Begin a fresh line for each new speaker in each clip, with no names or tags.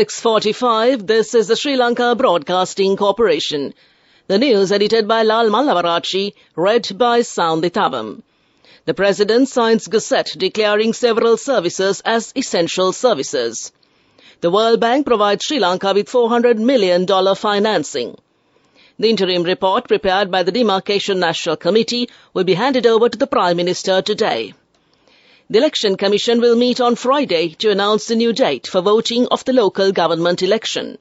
6:45, this is the Sri Lanka Broadcasting Corporation. The news edited by Lal Mallavarachi, read by Sounditavam. The President signs Gazette declaring several services as essential services. The World Bank provides Sri Lanka with $400 million financing. The interim report prepared by the Demarcation National Committee will be handed over to the Prime Minister today. The Election Commission will meet on Friday to announce the new date for voting of the local government election.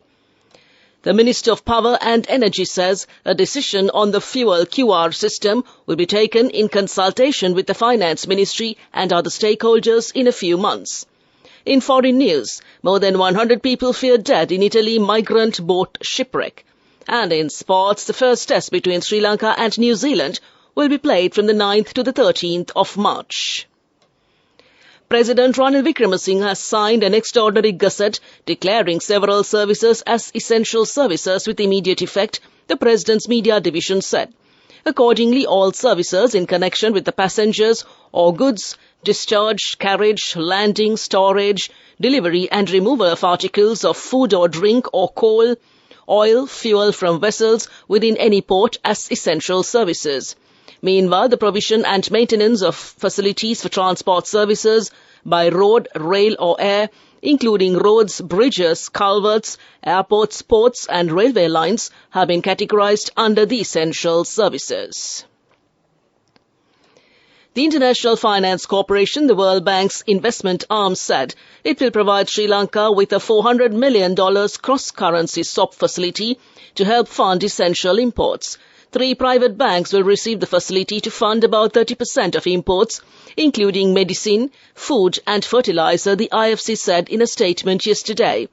The Minister of Power and Energy says a decision on the fuel QR system will be taken in consultation with the Finance Ministry and other stakeholders in a few months. In foreign news, more than 100 people feared dead in Italy migrant boat shipwreck. And in sports, the first test between Sri Lanka and New Zealand will be played from the 9th to the 13th of March. President Ranil Wickremesinghe has signed an extraordinary gazette declaring several services as essential services with immediate effect, the President's media division said. Accordingly, all services in connection with the passengers or goods, discharge, carriage, landing, storage, delivery and removal of articles of food or drink or coal, oil, fuel from vessels within any port as essential services. Meanwhile, the provision and maintenance of facilities for transport services by road, rail or air, including roads, bridges, culverts, airports, ports and railway lines, have been categorized under the essential services. The International Finance Corporation, the World Bank's investment arm, said it will provide Sri Lanka with a $400 million cross-currency swap facility to help fund essential imports. 3 private banks will receive the facility to fund about 30% of imports, including medicine, food and fertilizer, the IFC said in a statement yesterday.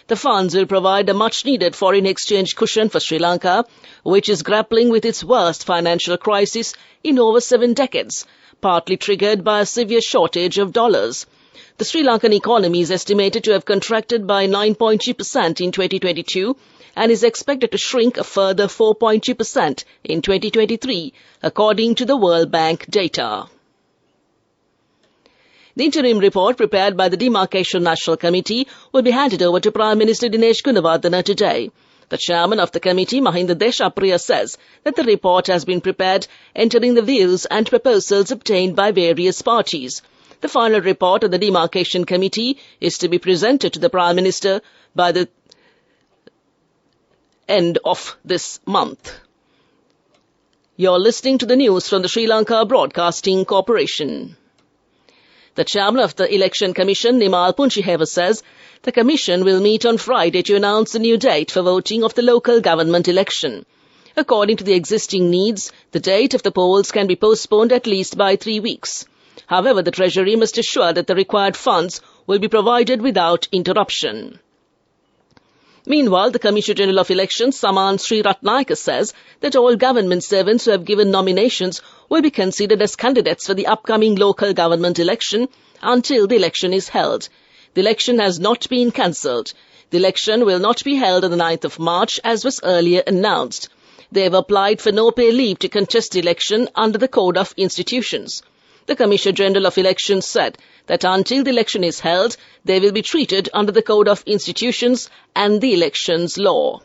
The funds will provide a much-needed foreign exchange cushion for Sri Lanka, which is grappling with its worst financial crisis in over 7 decades, partly triggered by a severe shortage of dollars. The Sri Lankan economy is estimated to have contracted by 9.2% in 2022 and is expected to shrink a further 4.2% in 2023, according to the World Bank data. The interim report prepared by the Demarcation National Committee will be handed over to Prime Minister Dinesh Gunawardena today. The chairman of the committee, Mahinda Deshapriya, says that the report has been prepared entering the views and proposals obtained by various parties. The final report of the Demarcation Committee is to be presented to the Prime Minister by the end of this month. You're listening to the news from the Sri Lanka Broadcasting Corporation. The chairman of the Election Commission, Nimal Punchiheva, says the Commission will meet on Friday to announce a new date for voting of the local government election. According to the existing needs, the date of the polls can be postponed at least by 3 weeks. However, the Treasury must assure that the required funds will be provided without interruption. Meanwhile, the Commissioner General of Elections, Saman Sri Ratnayaka, says that all government servants who have given nominations will be considered as candidates for the upcoming local government election until the election is held. The election has not been cancelled. The election will not be held on the 9th of March, as was earlier announced. They have applied for no-pay leave to contest the election under the Code of Institutions. The Commissioner General of Elections said that until the election is held, they will be treated under the Code of Institutions and the Elections Law.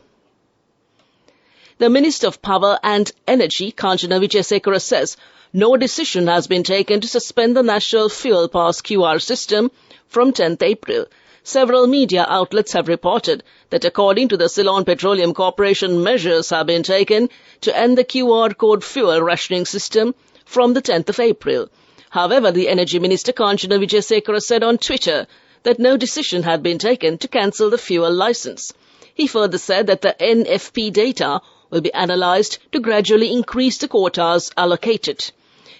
The Minister of Power and Energy, Kanchana Wijesekara, says no decision has been taken to suspend the National Fuel Pass QR system from 10th April. Several media outlets have reported that according to the Ceylon Petroleum Corporation, measures have been taken to end the QR code fuel rationing system from the 10th of April. However, the Energy Minister Kanchana Wijesekara said on Twitter that no decision had been taken to cancel the fuel licence. He further said that the NFP data will be analysed to gradually increase the quotas allocated.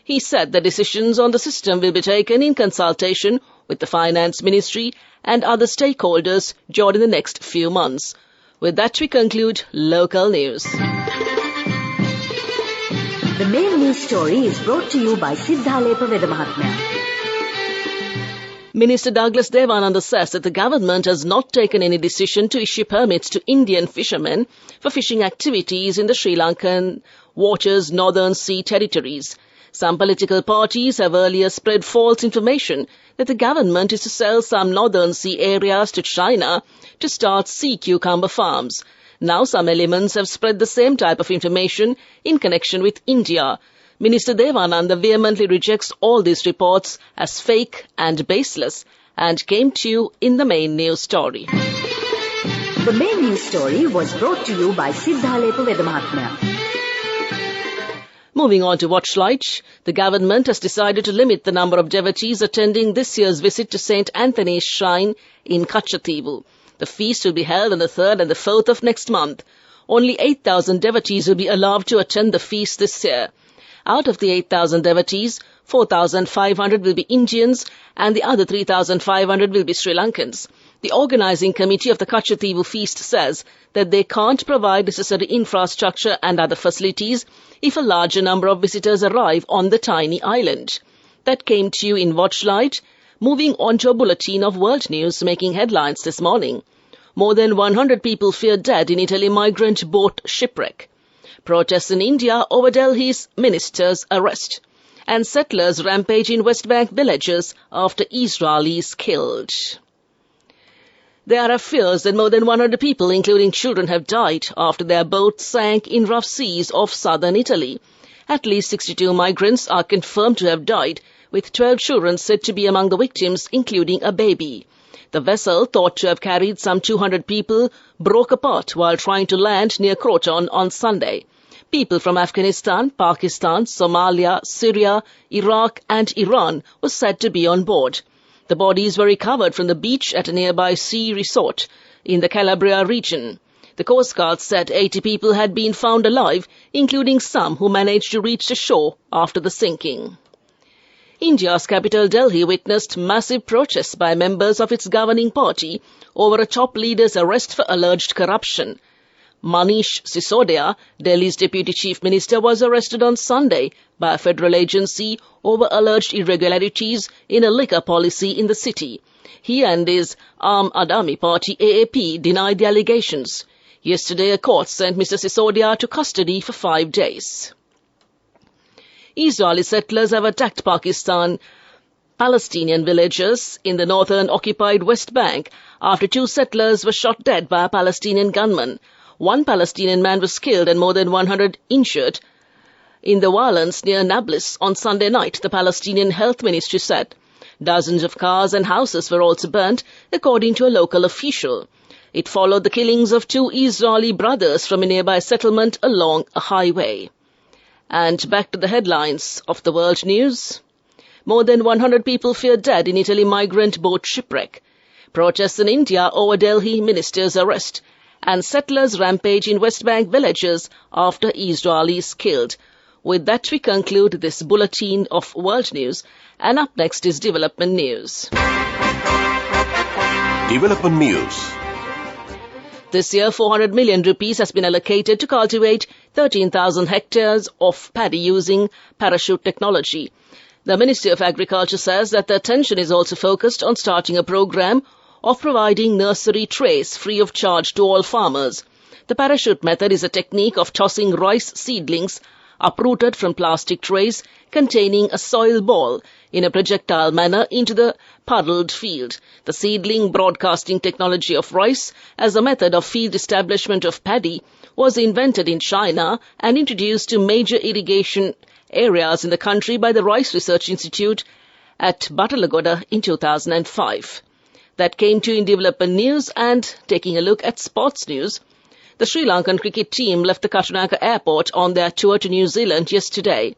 He said the decisions on the system will be taken in consultation with the Finance Ministry and other stakeholders during the next few months. With that, we conclude local news.
The main news story is brought to you by Siddhalepa Vedamahatmya.
Minister Douglas Devananda says that the government has not taken any decision to issue permits to Indian fishermen for fishing activities in the Sri Lankan waters, Northern Sea territories. Some political parties have earlier spread false information that the government is to sell some northern sea areas to China to start sea cucumber farms. Now some elements have spread the same type of information in connection with India. Minister Devananda vehemently rejects all these reports as fake and baseless and came to you in the main news story.
The main news story was brought to you by Siddhalepa Vedamahatmya.
Moving on to Watchlight, the government has decided to limit the number of devotees attending this year's visit to St. Anthony's Shrine in Kachativu. The feast will be held on the 3rd and the 4th of next month. Only 8,000 devotees will be allowed to attend the feast this year. Out of the 8,000 devotees, 4,500 will be Indians and the other 3,500 will be Sri Lankans. The organizing committee of the Kachativu feast says that they can't provide necessary infrastructure and other facilities if a larger number of visitors arrive on the tiny island. That came to you in Watchlight. Moving on to a bulletin of world news making headlines this morning. More than 100 people feared dead in Italy migrant boat shipwreck. Protests in India over Delhi's minister's arrest. And settlers rampage in West Bank villages after Israelis killed. There are fears that more than 100 people, including children, have died after their boat sank in rough seas off southern Italy. At least 62 migrants are confirmed to have died, with 12 children said to be among the victims, including a baby. The vessel, thought to have carried some 200 people, broke apart while trying to land near Croton on Sunday. People from Afghanistan, Pakistan, Somalia, Syria, Iraq and Iran were said to be on board. The bodies were recovered from the beach at a nearby sea resort in the Calabria region. The Coast Guard said 80 people had been found alive, including some who managed to reach the shore after the sinking. India's capital Delhi witnessed massive protests by members of its governing party over a top leader's arrest for alleged corruption. Manish Sisodia, Delhi's deputy chief minister, was arrested on Sunday by a federal agency over alleged irregularities in a liquor policy in the city. He and his Aam Adami Party AAP denied the allegations. Yesterday, a court sent Mr. Sisodia to custody for 5 days. Israeli settlers have attacked Palestinian villagers in the northern occupied West Bank after 2 settlers were shot dead by a Palestinian gunman. 1 Palestinian man was killed and more than 100 injured in the violence near Nablus on Sunday night, the Palestinian Health Ministry said. Dozens of cars and houses were also burnt, according to a local official. It followed the killings of 2 Israeli brothers from a nearby settlement along a highway. And back to the headlines of the world news. More than 100 people feared dead in Italy migrant boat shipwreck. Protests in India over Delhi minister's arrest. And settlers rampage in West Bank villages after Israelis killed. With that, we conclude this bulletin of world news. And up next is development news.
Development news.
This year, 400 million rupees has been allocated to cultivate 13,000 hectares of paddy using parachute technology. The Ministry of Agriculture says that the attention is also focused on starting a program of providing nursery trays free of charge to all farmers. The parachute method is a technique of tossing rice seedlings uprooted from plastic trays containing a soil ball in a projectile manner into the puddled field. The seedling broadcasting technology of rice as a method of field establishment of paddy was invented in China and introduced to major irrigation areas in the country by the Rice Research Institute at Batalagoda in 2005. That came to you in development news. And taking a look at sports news, the Sri Lankan cricket team left the Katunayake airport on their tour to New Zealand yesterday.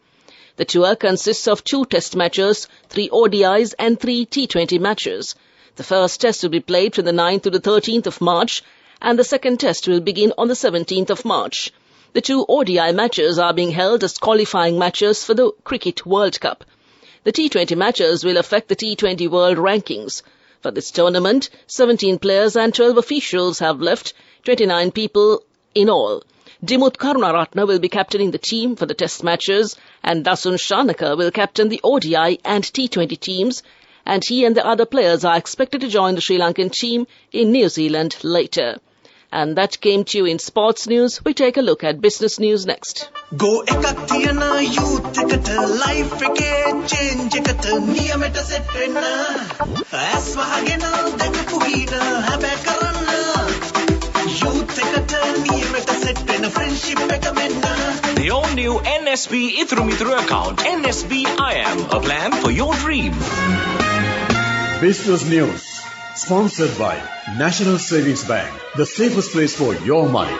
The tour consists of 2 test matches, 3 ODIs and 3 T20 matches. The first test will be played from the 9th to the 13th of March and the second test will begin on the 17th of March. The 2 ODI matches are being held as qualifying matches for the Cricket World Cup. The T20 matches will affect the T20 World Rankings. For this tournament, 17 players and 12 officials have left, 29 people in all. Dimut Karunaratne will be captaining the team for the test matches and Dasun Shanaka will captain the ODI and T20 teams, and he and the other players are expected to join the Sri Lankan team in New Zealand later. And that came to you in sports news. We take a look at business news next.
Go ekak tiyana youth ekata life eke change ekata niyameta set wenna as wahagena dakapu hina habe karanna youth ekata niyameta set wenna friendship eka menna.
The all-new NSB Ithru account, NSB IM, a plan for your dream.
Business news, sponsored by National Savings Bank, the safest place for your money.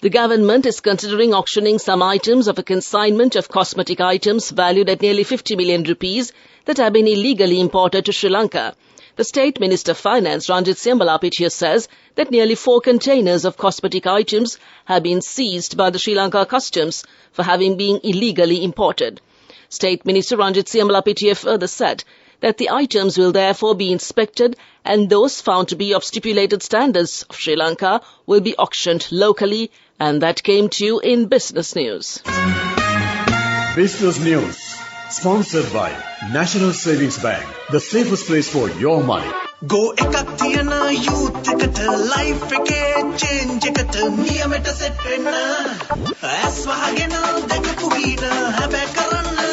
The government is considering auctioning some items of a consignment of cosmetic items valued at nearly 50 million rupees that have been illegally imported to Sri Lanka. The State Minister of Finance, Ranjit Siambalapitiya, says that nearly 4 containers of cosmetic items have been seized by the Sri Lanka Customs for having been illegally imported. State Minister Ranjit Siambalapitiya further said that the items will therefore be inspected and those found to be of stipulated standards of Sri Lanka will be auctioned locally. And that came to you in business news.
Business news, sponsored by National Savings Bank, the safest place for your money.
Go ekak tiyana youth ekata life eke change ekata niyameta set wenna as wahagena dakapu hina habe karanna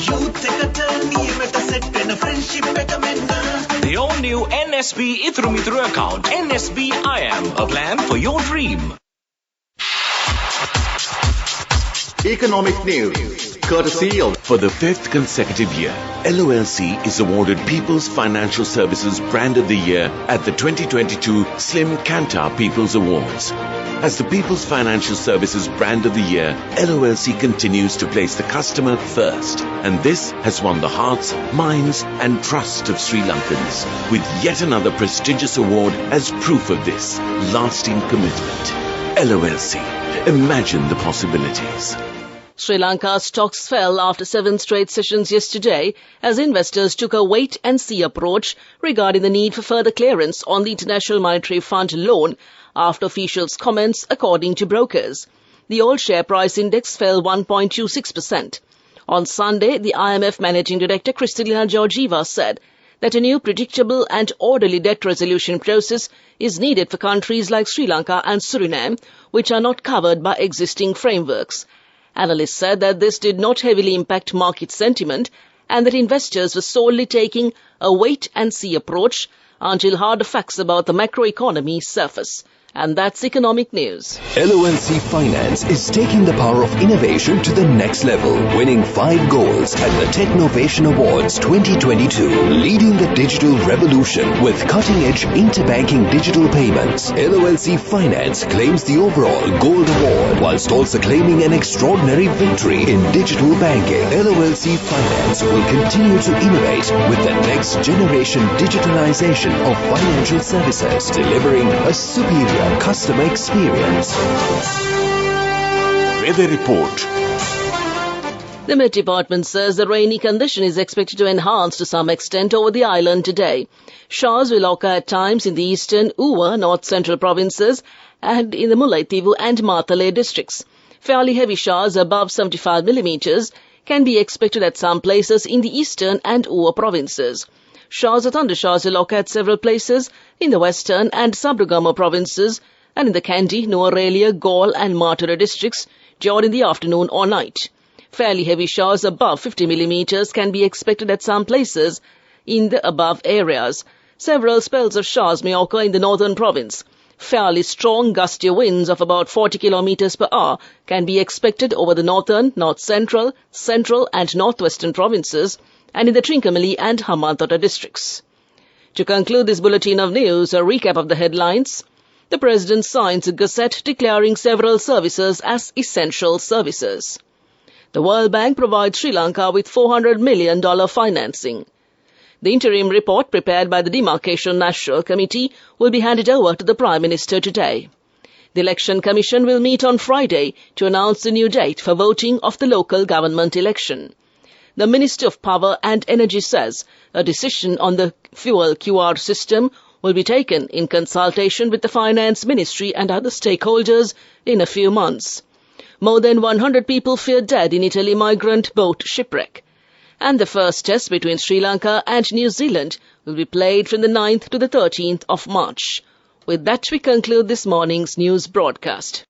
youth ekata niyameta set wenna friendship eka menna.
The all-new NSB Ithru account, NSB IM, a plan for your dream.
Economic news, courtesy of...
For the 5th consecutive year, LOLC is awarded People's Financial Services Brand of the Year at the 2022 Slim Kantar People's Awards. As the People's Financial Services Brand of the Year, LOLC continues to place the customer first. And this has won the hearts, minds and trust of Sri Lankans, with yet another prestigious award as proof of this lasting commitment. LOLC. Imagine the possibilities.
Sri Lanka's stocks fell after 7 straight sessions yesterday as investors took a wait-and-see approach regarding the need for further clearance on the International Monetary Fund loan after officials' comments, according to brokers. The oil share price index fell 1.26%. On Sunday, the IMF Managing Director Kristalina Georgieva said that a new predictable and orderly debt resolution process is needed for countries like Sri Lanka and Suriname, which are not covered by existing frameworks. Analysts said that this did not heavily impact market sentiment and that investors were solely taking a wait-and-see approach until harder facts about the macroeconomy surface. And that's economic news.
LOLC Finance is taking the power of innovation to the next level, winning 5 golds at the Technovation Awards 2022, leading the digital revolution with cutting-edge interbanking digital payments. LOLC Finance claims the overall gold award, whilst also claiming an extraordinary victory in digital banking. LOLC Finance will continue to innovate with the next generation digitalization of financial services, delivering a superior customer experience.
Weather report.
The Met Department says the rainy condition is expected to enhance to some extent over the island today. Showers will occur at times in the eastern, Uva, north-central provinces and in the Mullaitivu and Matale districts. Fairly heavy showers above 75 millimeters can be expected at some places in the eastern and Uva provinces. Showers or thundershowers will occur at several places in the western and Sabrugama provinces and in the Kandy, Nuwara, Galle and Matara districts during the afternoon or night. Fairly heavy showers above 50 millimeters can be expected at some places in the above areas. Several spells of showers may occur in the northern province. Fairly strong gusty winds of about 40 kilometers per hour can be expected over the northern, north-central, central and northwestern provinces and in the Trincomalee and Hambantota districts. To conclude this bulletin of news, a recap of the headlines. The President signs a gazette declaring several services as essential services. The World Bank provides Sri Lanka with $400 million financing. The interim report prepared by the Demarcation National Committee will be handed over to the Prime Minister today. The Election Commission will meet on Friday to announce the new date for voting of the local government election. The Minister of Power and Energy says a decision on the fuel QR system will be taken in consultation with the Finance Ministry and other stakeholders in a few months. More than 100 people feared dead in Italy migrant boat shipwreck. and the first test between Sri Lanka and New Zealand will be played from the 9th to the 13th of March. With that, we conclude this morning's news broadcast.